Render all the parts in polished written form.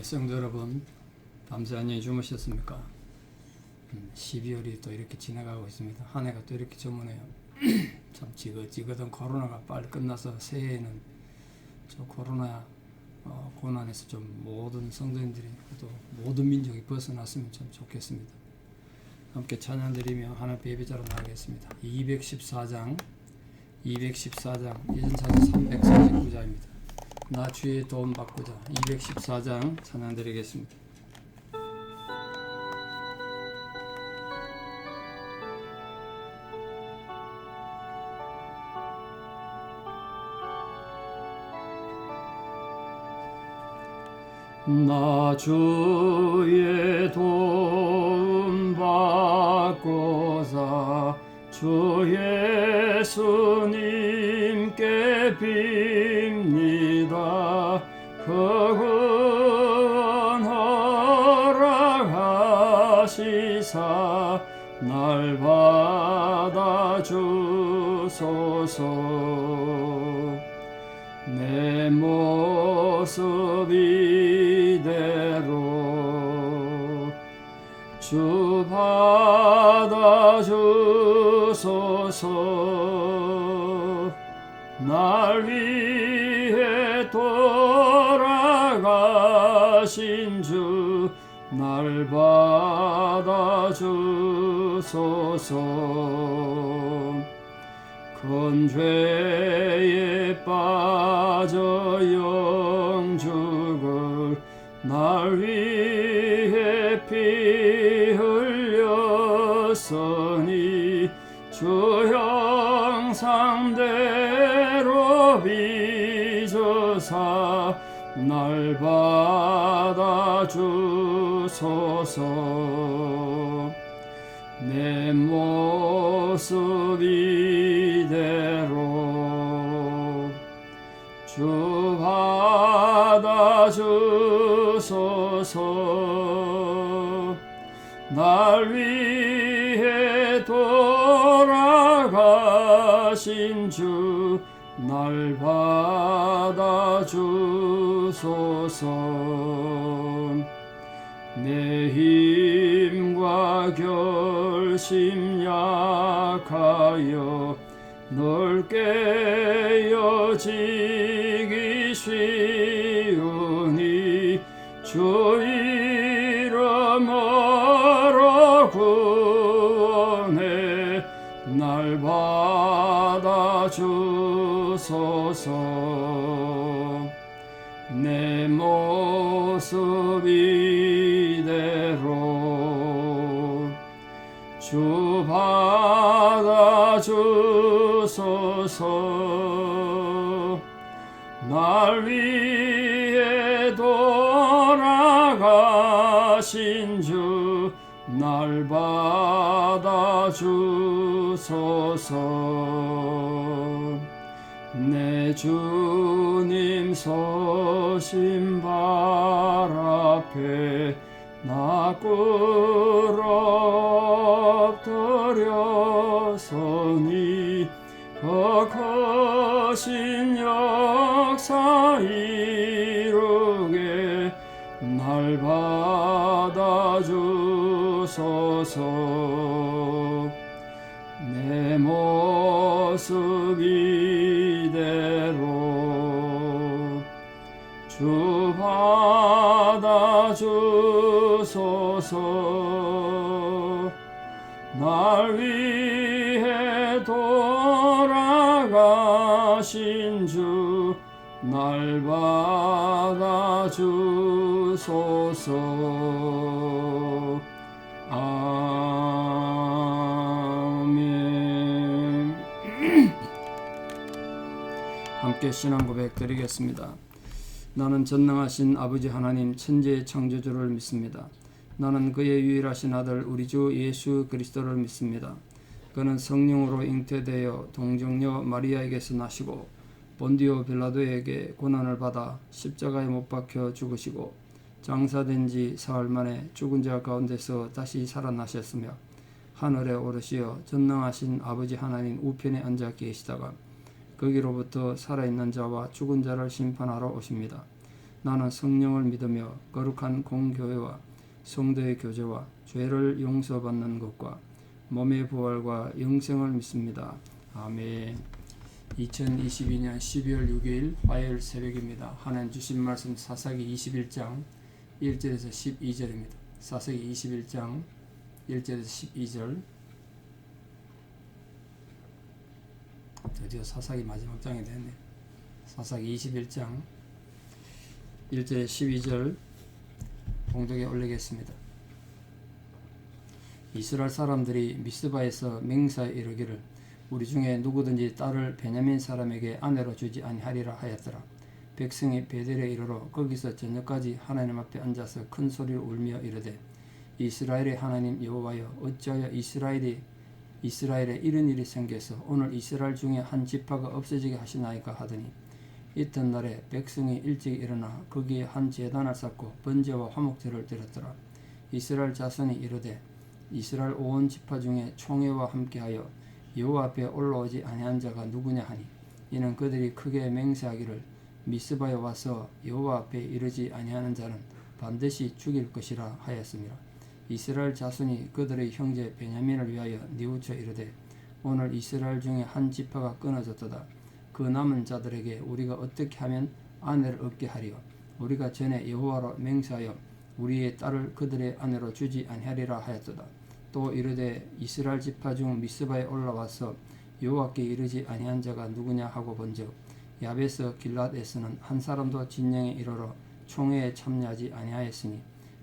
성도 여러분, 밤새 안녕히 주무셨습니까? 12월이 또 이렇게 지나가고 있습니다. 한 해가 또 이렇게 저무네요. 참 지긋지긋한 코로나가 빨리 끝나서 새해에는 저 코로나 고난에서 좀 모든 성도님들이 또 모든 민족이 벗어났으면 참 좋겠습니다. 함께 찬양드리며 하나님 예배자로 나가겠습니다. 214장 예전사전 349장입니다. 나 주의 도움 받고자 214장 찬양드리겠습니다. 나 주의 도움 받고자 주 예수님께 빕니다. 그 구원 허락하시사 날 받아주소서. 내 모습 이대로 주 받아주소서. 날 위해 돌아가신 주 날 받아주소서. 큰 죄에 빠져 영죽을 날 위해 피 흘렸으니 주 형상대로 빚으사 날 받아주소서. 내 모습 이대로 주 받아주소서. 날 위해 돌아가신 주 날 받아주소서. 내 힘과 결심 약하여 널 깨어지기 쉬우니 주 이름으로 구원해 날 받아주소서. 내 모습 이대로 주 받아주소서. 날 위해 돌아가신 주 날 받아주소서. 내 주님 서신 발 앞에 나 꿇어 엎드렸으니 그 크신 역사 이루게 날 받아주소서. 내 모습 이대로 주 받아주소서. 날 위해 돌아가신 주 날 받아주소서. 아멘. 함께 신앙 고백 드리겠습니다. 나는 전능하신 아버지 하나님 천지의 창조주를 믿습니다. 나는 그의 유일하신 아들 우리 주 예수 그리스도를 믿습니다. 그는 성령으로 잉태되어 동정녀 마리아에게서 나시고 본디오 빌라도에게 고난을 받아 십자가에 못 박혀 죽으시고 장사된 지 사흘 만에 죽은 자 가운데서 다시 살아나셨으며 하늘에 오르시어 전능하신 아버지 하나님 우편에 앉아 계시다가 거기로부터 살아있는 자와 죽은 자를 심판하러 오십니다. 나는 성령을 믿으며 거룩한 공교회와 성도의 교제와 죄를 용서받는 것과 몸의 부활과 영생을 믿습니다. 아멘. 2022년 12월 6일 화요일 새벽입니다. 하나님 주신 말씀 사사기 21장 1절에서 12절입니다. 사사기 21장 1절에서 12절. 드디어 사사기 마지막 장이 됐네. 사사기 21장 1절에서 12절 봉독에 올리겠습니다. 이스라엘 사람들이 미스바에서 맹세하여 이르기를 우리 중에 누구든지 딸을 베냐민 사람에게 아내로 주지 아니하리라 하였더라. 백성이 베델에 이르러 거기서 저녁까지 하나님 앞에 앉아서 큰 소리로 울며 이르되 이스라엘의 하나님 여호와여 어찌하여 이스라엘에 이런 일이 생겨서 오늘 이스라엘 중에 한 지파가 없어지게 하시나이까 하더니 이튿날에 백성이 일찍 일어나 거기에 한 제단을 쌓고 번제와 화목제를 드렸더라. 이스라엘 자손이 이르되 이스라엘 온 지파 중에 총회와 함께하여 여호와 앞에 올라오지 아니한 자가 누구냐 하니 이는 그들이 크게 맹세하기를 미스바에 와서 여호와 앞에 이르지 아니하는 자는 반드시 죽일 것이라 하였습니다. 이스라엘 자손이 그들의 형제 베냐민을 위하여 뉘우쳐 이르되 오늘 이스라엘 중에 한 지파가 끊어졌도다. 그 남은 자들에게 우리가 어떻게 하면 아내를 얻게 하리요? 우리가 전에 여호와로 맹세하여 우리의 딸을 그들의 아내로 주지 아니하리라 하였도다. 또 이르되 이스라엘 지파 중 미스바에 올라와서 여호와께 이르지 아니한 자가 누구냐 하고 본즉 야베스 길랏에서는 한 사람도 진영에 이르러 총회에 참여하지 아니하였으니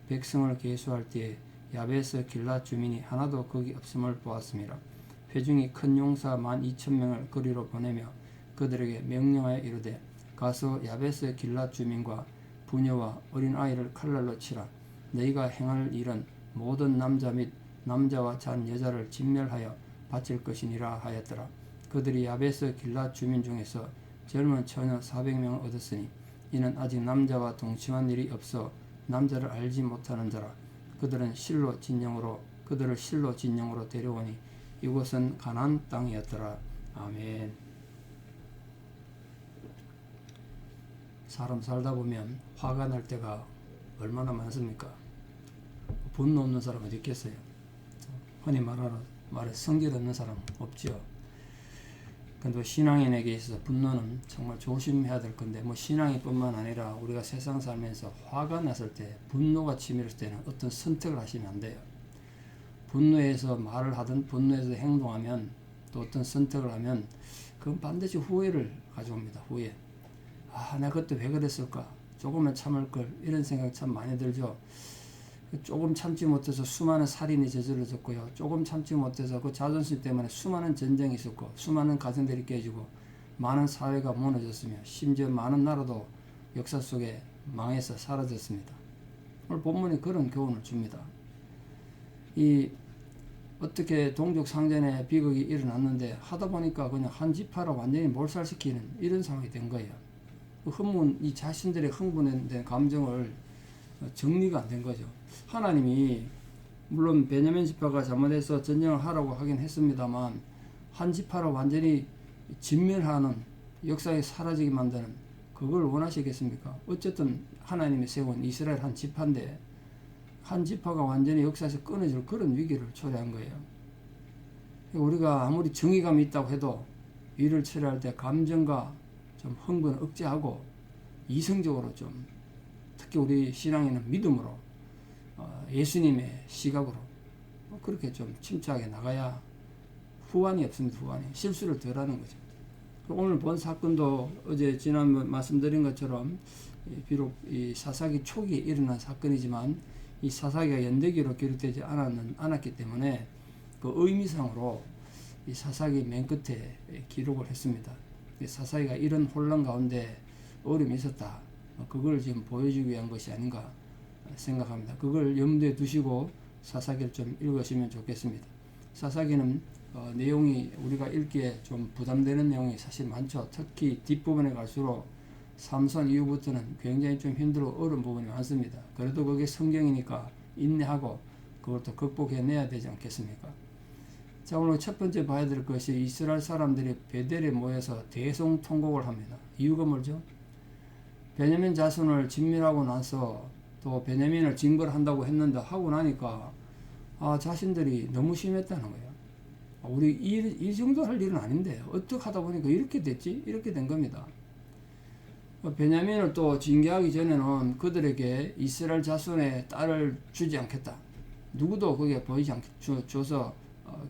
백성을 계수할 때에 야베스 길랏 주민이 하나도 거기 없음을 보았습니다. 회중이 큰 용사 12,000명을 거리로 보내며 그들에게 명령하여 이르되 가서 야베스 길랏 주민과 부녀와 어린아이를 칼날로 치라. 너희가 행할 일은 모든 남자 및 남자와 잔 여자를 진멸하여 바칠 것이니라 하였더라. 그들이 야베스 길랏 주민 중에서 젊은 처녀 400명을 얻었으니 이는 아직 남자와 동침한 일이 없어 남자를 알지 못하는 자라. 그들을 실로 진영으로 데려오니 이곳은 가나안 땅이었더라. 아멘. 사람 살다 보면 화가 날 때가 얼마나 많습니까? 분노 없는 사람 어디 있겠어요? 흔히 말해 성질 없는 사람 없죠. 근데 신앙인에게 있어서 분노는 정말 조심해야 될 건데 신앙이 뿐만 아니라 우리가 세상 살면서 화가 났을 때 분노가 치밀었을 때는 어떤 선택을 하시면 안 돼요. 분노해서 말을 하든 분노해서 행동하면 또 어떤 선택을 하면 그건 반드시 후회를 가져옵니다. 후회. 내가 그때 왜 그랬을까? 조금만 참을 걸. 이런 생각 참 많이 들죠. 조금 참지 못해서 수많은 살인이 저질러졌고요. 조금 참지 못해서 그 자존심 때문에 수많은 전쟁이 있었고 수많은 가정들이 깨지고 많은 사회가 무너졌으며 심지어 많은 나라도 역사 속에 망해서 사라졌습니다. 오늘 본문이 그런 교훈을 줍니다. 어떻게 동족 상전에 비극이 일어났는데 하다 보니까 그냥 한 지파로 완전히 몰살시키는 이런 상황이 된 거예요. 이 자신들의 흥분된 감정을 정리가 안 된 거죠. 하나님이 물론 베냐민 지파가 잘못해서 전쟁을 하라고 하긴 했습니다만 한 지파로 완전히 진멸하는 역사에 사라지게 만드는 그걸 원하시겠습니까? 어쨌든 하나님이 세운 이스라엘 한 지파인데 한 지파가 완전히 역사에서 끊어질 그런 위기를 초래한 거예요. 우리가 아무리 정의감이 있다고 해도 일을 처리할 때 감정과 좀 흥분을 억제하고 이성적으로 좀 특히 우리 신앙인은 믿음으로 예수님의 시각으로 그렇게 좀 침착하게 나가야 후환이 없습니다. 후환이 실수를 덜 하는 거죠. 오늘 본 사건도 어제 지난번 말씀드린 것처럼 비록 이 사사기 초기에 일어난 사건이지만 이 사사기가 연대기로 기록되지 않았기 때문에 그 의미상으로 이 사사기 맨 끝에 기록을 했습니다. 사사기가 이런 혼란 가운데 어려움이 있었다. 그걸 지금 보여주기 위한 것이 아닌가 생각합니다. 그걸 염두에 두시고 사사기를 좀 읽으시면 좋겠습니다. 사사기는 내용이 우리가 읽기에 좀 부담되는 내용이 사실 많죠. 특히 뒷부분에 갈수록 삼선 이후부터는 굉장히 좀 힘들고 어려운 부분이 많습니다. 그래도 그게 성경이니까 인내하고 그걸 또 극복해내야 되지 않겠습니까? 자, 오늘 첫 번째 봐야 될 것이 이스라엘 사람들이 베델에 모여서 대성통곡을 합니다. 이유가 뭐죠? 베냐민 자손을 진멸하고 나서 또 베냐민을 징벌한다고 했는데 하고 나니까 자신들이 너무 심했다는 거예요. 우리 이 정도 할 일은 아닌데 어떻게 하다 보니까 이렇게 됐지? 이렇게 된 겁니다. 베냐민을 또 징계하기 전에는 그들에게 이스라엘 자손의 딸을 주지 않겠다. 누구도 거기에 보이지 않게 줘서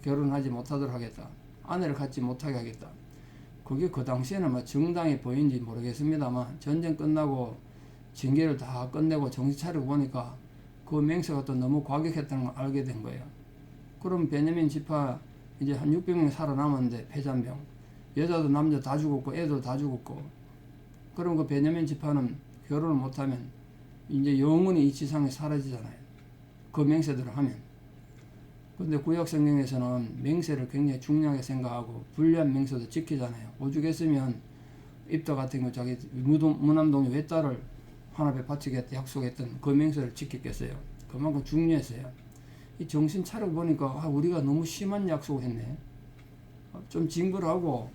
결혼하지 못하도록 하겠다. 아내를 갖지 못하게 하겠다. 그게 그 당시에는 뭐 정당히 보인지 모르겠습니다만 전쟁 끝나고 징계를 다 끝내고 정신 차리고 보니까 그 맹세가 또 너무 과격했다는 걸 알게 된 거예요. 그럼 베냐민 지파 이제 한 600명 살아남았는데 폐잔병, 여자도 남자 다 죽었고 애도 다 죽었고, 그럼 그 베냐민 지파는 결혼을 못하면 이제 영원히 이 지상에 사라지잖아요. 그 맹세대로 하면. 근데 구약 성경에서는 맹세를 굉장히 중요하게 생각하고 불리한 맹세도 지키잖아요. 오죽했으면 입다 같은 거 자기 무남동의 외딸을 하나 앞에 바치겠다 약속했던 그 맹세를 지켰겠어요. 그만큼 중요했어요. 이 정신 차리고 보니까 우리가 너무 심한 약속을 했네. 좀 징벌하고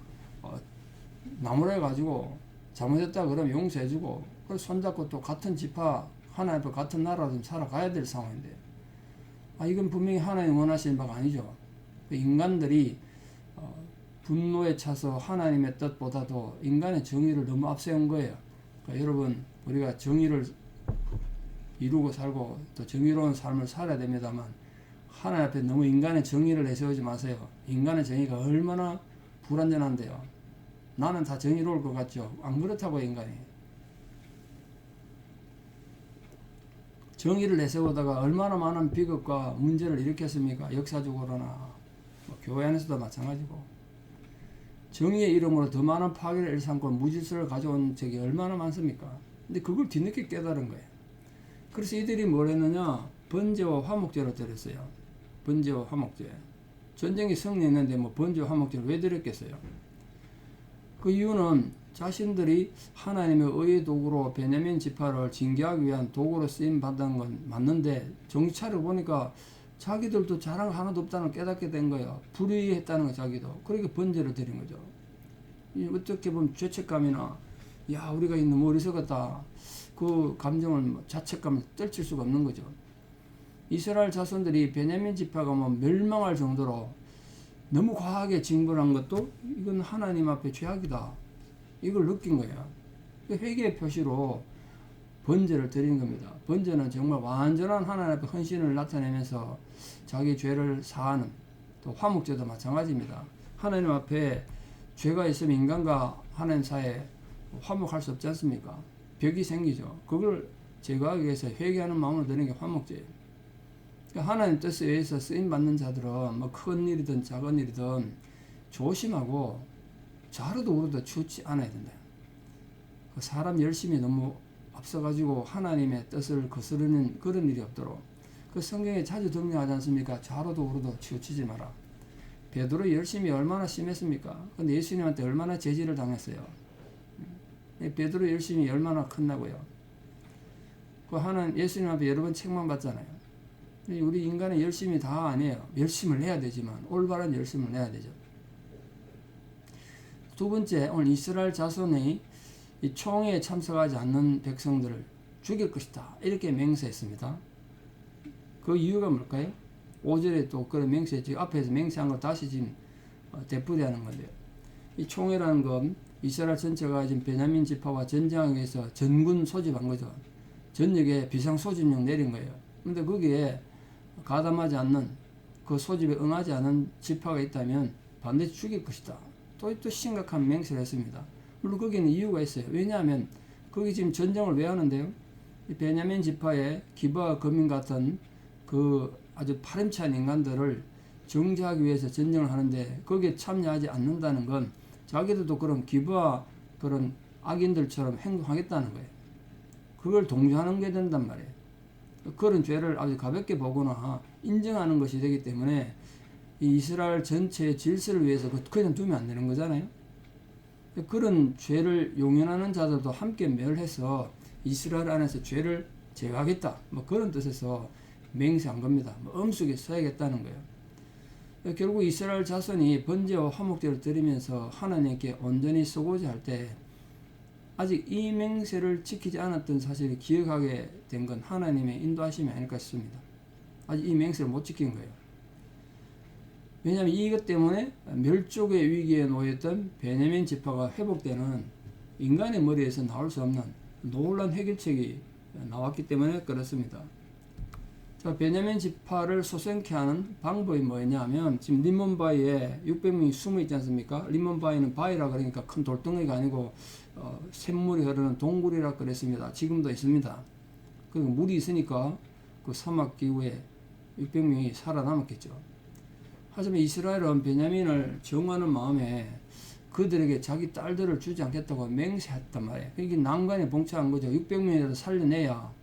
나무래가지고 잘못했다 그러면 용서해주고 그걸 손잡고 또 같은 지파 하나 앞에 같은 나라 좀 살아가야 될 상황인데 이건 분명히 하나님 원하시는 바가 아니죠. 인간들이 분노에 차서 하나님의 뜻보다도 인간의 정의를 너무 앞세운 거예요. 그러니까 여러분 우리가 정의를 이루고 살고 또 정의로운 삶을 살아야 됩니다만 하나님 앞에 너무 인간의 정의를 내세우지 마세요. 인간의 정의가 얼마나 불완전한데요. 나는 다 정의로울 것 같죠. 안 그렇다고 인간이. 정의를 내세우다가 얼마나 많은 비극과 문제를 일으켰습니까? 역사적으로나 교회 안에서도 마찬가지고. 정의의 이름으로 더 많은 파괴를 일삼고 무질서를 가져온 적이 얼마나 많습니까? 근데 그걸 뒤늦게 깨달은 거예요. 그래서 이들이 뭘 했느냐? 번제와 화목제로 드렸어요. 번제와 화목제. 전쟁이 승리했는데 번제와 화목제를 왜 드렸겠어요? 그 이유는 자신들이 하나님의 의의 도구로 베냐민 지파를 징계하기 위한 도구로 쓰임 받은 건 맞는데 정신 차려 보니까 자기들도 자랑 하나도 없다는 걸 깨닫게 된 거예요. 불의했다는 거 자기도. 그러니까 번제를 드린 거죠. 어떻게 보면 죄책감이나 우리가 너무 어리석었다. 그 감정을 자책감을 떨칠 수가 없는 거죠. 이스라엘 자손들이 베냐민 지파가 멸망할 정도로 너무 과하게 징벌한 것도 이건 하나님 앞에 죄악이다. 이걸 느낀 거예요. 회개의 표시로 번제를 드린 겁니다. 번제는 정말 완전한 하나님 앞에 헌신을 나타내면서 자기 죄를 사하는 또 화목제도 마찬가지입니다. 하나님 앞에 죄가 있으면 인간과 하나님 사이에 화목할 수 없지 않습니까? 벽이 생기죠. 그걸 제거하기 위해서 회개하는 마음으로 드리는 게 화목제예요. 그러니까 하나님 뜻에 의해서 쓰임받는 자들은 큰 일이든 작은 일이든 조심하고 좌로도 우로도 치우치 않아야 된다. 사람 열심히 너무 앞서가지고 하나님의 뜻을 거스르는 그런 일이 없도록 그 성경에 자주 등장하지 않습니까? 좌로도 우로도 치우치지 마라. 베드로 열심히 얼마나 심했습니까? 근데 예수님한테 얼마나 제지를 당했어요. 베드로 열심히 얼마나 컸나고요. 그 하나님 예수님 앞에 여러 번 책망받잖아요. 우리 인간은 열심히 다 아니에요. 열심을 해야 되지만 올바른 열심을 내야 되죠. 두 번째, 오늘 이스라엘 자손이 이 총회에 참석하지 않는 백성들을 죽일 것이다. 이렇게 맹세했습니다. 그 이유가 뭘까요? 5절에 또 그런 맹세했지. 앞에서 맹세한 걸 다시 지금 되풀이하는 건데요. 이 총회라는 건 이스라엘 전체가 지금 베냐민 지파와 전쟁하기 위해서 전군 소집한 거죠. 전역에 비상 소집령 내린 거예요. 근데 거기에 가담하지 않는 그 소집에 응하지 않은 지파가 있다면 반드시 죽일 것이다. 또 심각한 맹세를 했습니다. 물론 거기는 이유가 있어요. 왜냐하면 거기 지금 전쟁을 왜 하는데요? 이 베냐민 지파의 기브아 거민 같은 그 아주 파렴치한 인간들을 정죄하기 위해서 전쟁을 하는데 거기에 참여하지 않는다는 건 자기들도 그런 기브아 그런 악인들처럼 행동하겠다는 거예요. 그걸 동조하는 게 된단 말이에요. 그런 죄를 아주 가볍게 보거나 인정하는 것이 되기 때문에 이 이스라엘 전체의 질서를 위해서 그냥 두면 안 되는 거잖아요. 그런 죄를 용인하는 자들도 함께 멸해서 이스라엘 안에서 죄를 제거하겠다. 그런 뜻에서 맹세한 겁니다. 엄숙히 써야겠다는 거예요. 결국 이스라엘 자손이 번제와 화목제를 드리면서 하나님께 온전히 쓰고자 할 때 아직 이 맹세를 지키지 않았던 사실을 기억하게 된 건 하나님의 인도하심이 아닐까 싶습니다. 아직 이 맹세를 못 지킨 거예요. 왜냐하면 이것 때문에 멸족의 위기에 놓였던 베냐민 지파가 회복되는 인간의 머리에서 나올 수 없는 놀라운 해결책이 나왔기 때문에 그렇습니다. 자, 베냐민 지파를 소생케 하는 방법이 뭐냐면 지금 리몬바위에 600명이 숨어 있지 않습니까? 리몬바위는 바위라 그러니까 큰 돌덩이가 아니고 샘물이 흐르는 동굴이라 그랬습니다. 지금도 있습니다. 그리고 물이 있으니까 그 사막 기후에 600명이 살아남았겠죠. 하지만 이스라엘은 베냐민을 정하는 마음에 그들에게 자기 딸들을 주지 않겠다고 맹세했단 말이에요. 이게 난관에 봉착한 거죠. 600명이라도 살려내야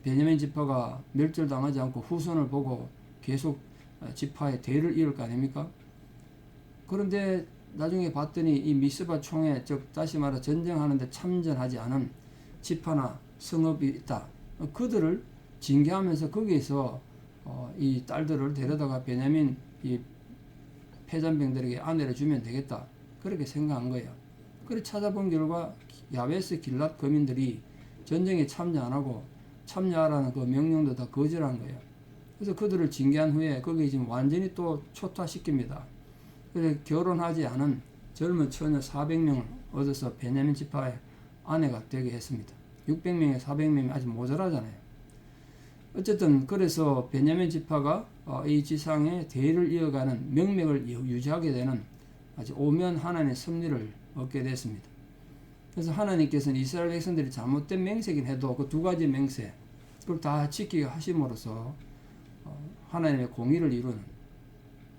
베냐민 지파가 멸절당하지 않고 후손을 보고 계속 지파의 대를 이을 거 아닙니까? 그런데 나중에 봤더니 이 미스바 총회, 즉 다시 말해 전쟁하는데 참전하지 않은 지파나 성읍이 있다. 그들을 징계하면서 거기에서 이 딸들을 데려다가 베냐민 이 패잔병들에게 아내를 주면 되겠다. 그렇게 생각한 거예요. 그래 찾아본 결과 야베스 길랏 거민들이 전쟁에 참여 안 하고 참여하라는 그 명령도 다 거절한 거예요. 그래서 그들을 징계한 후에 거기에 지금 완전히 또 초토화시킵니다. 그래서 결혼하지 않은 젊은 처녀 400명을 얻어서 베냐민 지파의 아내가 되게 했습니다. 600명에 400명이 아직 모자라잖아요. 어쨌든 그래서 베냐민 지파가 이 지상의 대를 이어가는 명맥을 유지하게 되는 아주 오면 하나님의 섭리를 얻게 됐습니다. 그래서 하나님께서는 이스라엘 백성들이 잘못된 맹세긴 해도 그 두 가지 맹세 그걸 다 지키게 하심으로써 하나님의 공의를 이루는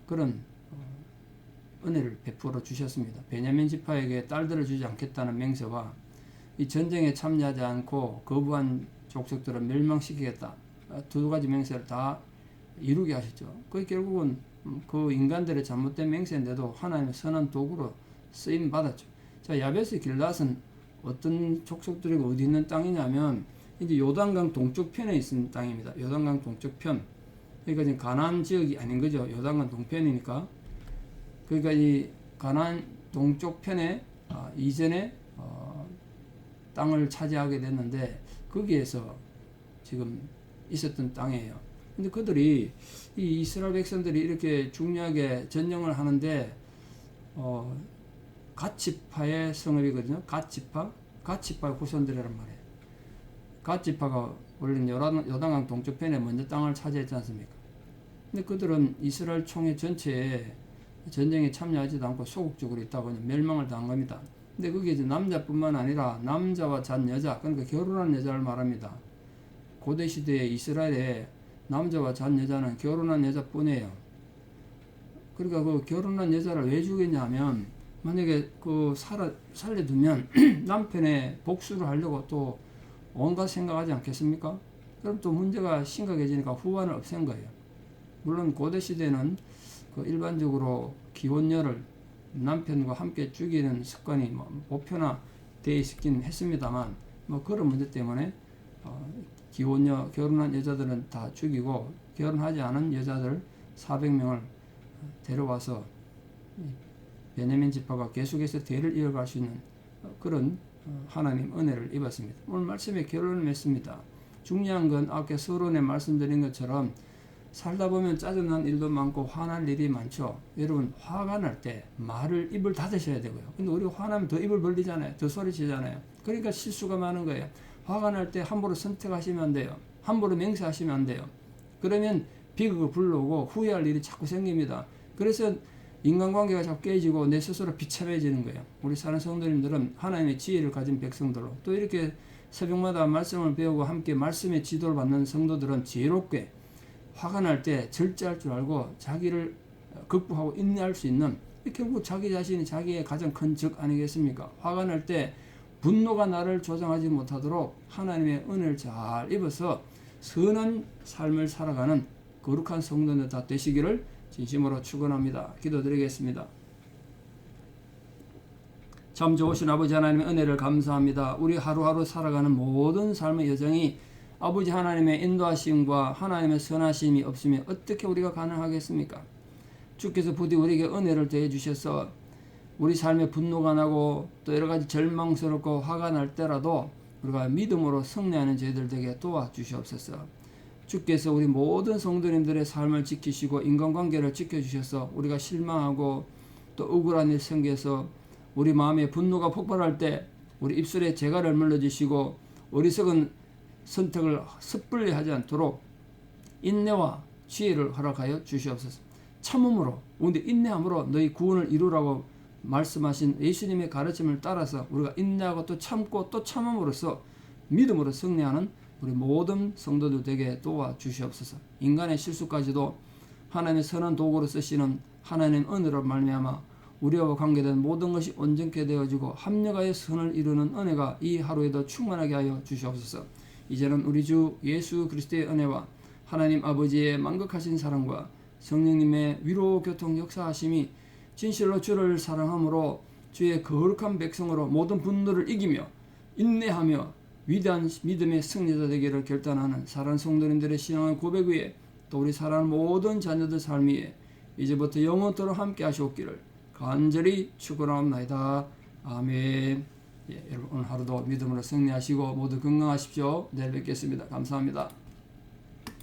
그런 은혜를 베풀어 주셨습니다. 베냐민 지파에게 딸들을 주지 않겠다는 맹세와 이 전쟁에 참여하지 않고 거부한 족속들을 멸망시키겠다. 두 가지 맹세를 다 이루게 하셨죠. 그 결국은 그 인간들의 잘못된 맹세인데도 하나님의 선한 도구로 쓰임 받았죠. 자, 야베스 길랏은 어떤 족속들이고 어디 있는 땅이냐면 이제 요단강 동쪽 편에 있는 땅입니다. 요단강 동쪽 편. 그러니까 지금 가나안 지역이 아닌 거죠. 요단강 동편이니까. 그러니까 이 가나안 동쪽 편에 이전에 땅을 차지하게 됐는데 거기에서 지금 있었던 땅이에요. 근데 그들이 이 이스라엘 백성들이 이렇게 중요하게 전쟁을 하는데 갓지파의 성읍이거든요. 갓지파의 후손들이란 말이에요. 갓지파가 원래 요단강 동쪽편에 먼저 땅을 차지했지 않습니까? 근데 그들은 이스라엘 총회 전체에 전쟁에 참여하지도 않고 소극적으로 있다고 멸망을 당한 겁니다. 근데 그게 이제 남자뿐만 아니라 남자와 잔 여자, 그러니까 결혼한 여자를 말합니다. 고대 시대에 이스라엘에 남자와 잔 여자는 결혼한 여자뿐이에요. 그러니까 그 결혼한 여자를 왜 죽였냐 하면 만약에 그 살려두면 남편의 복수를 하려고 또 온갖 생각하지 않겠습니까? 그럼 또 문제가 심각해지니까 후환을 없앤 거예요. 물론 고대 시대는 그 일반적으로 기혼녀를 남편과 함께 죽이는 습관이 보편화되어 있긴 했습니다만 그런 문제 때문에 기혼녀, 결혼한 여자들은 다 죽이고 결혼하지 않은 여자들 400명을 데려와서 베냐민 지파가 계속해서 대를 이어갈 수 있는 그런 하나님 은혜를 입었습니다. 오늘 말씀의 결론을 맺습니다. 중요한 건 아까 서론에 말씀드린 것처럼 살다 보면 짜증난 일도 많고 화날 일이 많죠. 여러분 화가 날 때 말을 입을 닫으셔야 되고요. 근데 우리가 화나면 더 입을 벌리잖아요. 더 소리치잖아요. 그러니까 실수가 많은 거예요. 화가 날 때 함부로 선택하시면 안 돼요. 함부로 맹세하시면 안 돼요. 그러면 비극을 불러오고 후회할 일이 자꾸 생깁니다. 그래서 인간관계가 자꾸 깨지고 내 스스로 비참해지는 거예요. 우리 사는 성도님들은 하나님의 지혜를 가진 백성들로 또 이렇게 새벽마다 말씀을 배우고 함께 말씀의 지도를 받는 성도들은 지혜롭게 화가 날 때 절제할 줄 알고 자기를 극복하고 인내할 수 있는 결국 자기 자신이 자기의 가장 큰 적 아니겠습니까? 화가 날 때 분노가 나를 조장하지 못하도록 하나님의 은혜를 잘 입어서 선한 삶을 살아가는 거룩한 성도들 다 되시기를 진심으로 축원합니다. 기도드리겠습니다. 참 좋으신 아버지 하나님의 은혜를 감사합니다. 우리 하루하루 살아가는 모든 삶의 여정이 아버지 하나님의 인도하심과 하나님의 선하심이 없으면 어떻게 우리가 가능하겠습니까? 주께서 부디 우리에게 은혜를 더해 주셔서 우리 삶에 분노가 나고 또 여러 가지 절망스럽고 화가 날 때라도 우리가 믿음으로 승리하는 저희들 되게 도와주시옵소서. 주께서 우리 모든 성도님들의 삶을 지키시고 인간관계를 지켜주셔서 우리가 실망하고 또 억울한 일 생겨서 우리 마음에 분노가 폭발할 때 우리 입술에 재갈을 물려주시고 어리석은 선택을 섣불리 하지 않도록 인내와 지혜를 허락하여 주시옵소서. 참음으로 우리 인내함으로 너희 구원을 이루라고 말씀하신 예수님의 가르침을 따라서 우리가 인내하고 또 참고 또 참음으로써 믿음으로 승리하는 우리 모든 성도들 되게 도와주시옵소서. 인간의 실수까지도 하나님의 선한 도구로 쓰시는 하나님 은혜로 말미암아 우리와 관계된 모든 것이 온전케 되어지고 합력하여 선을 이루는 은혜가 이 하루에도 충만하게 하여 주시옵소서. 이제는 우리 주 예수 그리스도의 은혜와 하나님 아버지의 만극하신 사랑과 성령님의 위로 교통 역사하심이 진실로 주를 사랑함으로 주의 거룩한 백성으로 모든 분노를 이기며 인내하며 위대한 믿음의 승리자 되기를 결단하는 사랑하는 성도님들의 신앙의 고백 위에 또 우리 사랑하는 모든 자녀들 삶 위에 이제부터 영원토록 함께 하시옵기를 간절히 축원하옵나이다. 아멘. 여러분 오늘 하루도 믿음으로 승리하시고 모두 건강하십시오. 내일 뵙겠습니다. 감사합니다.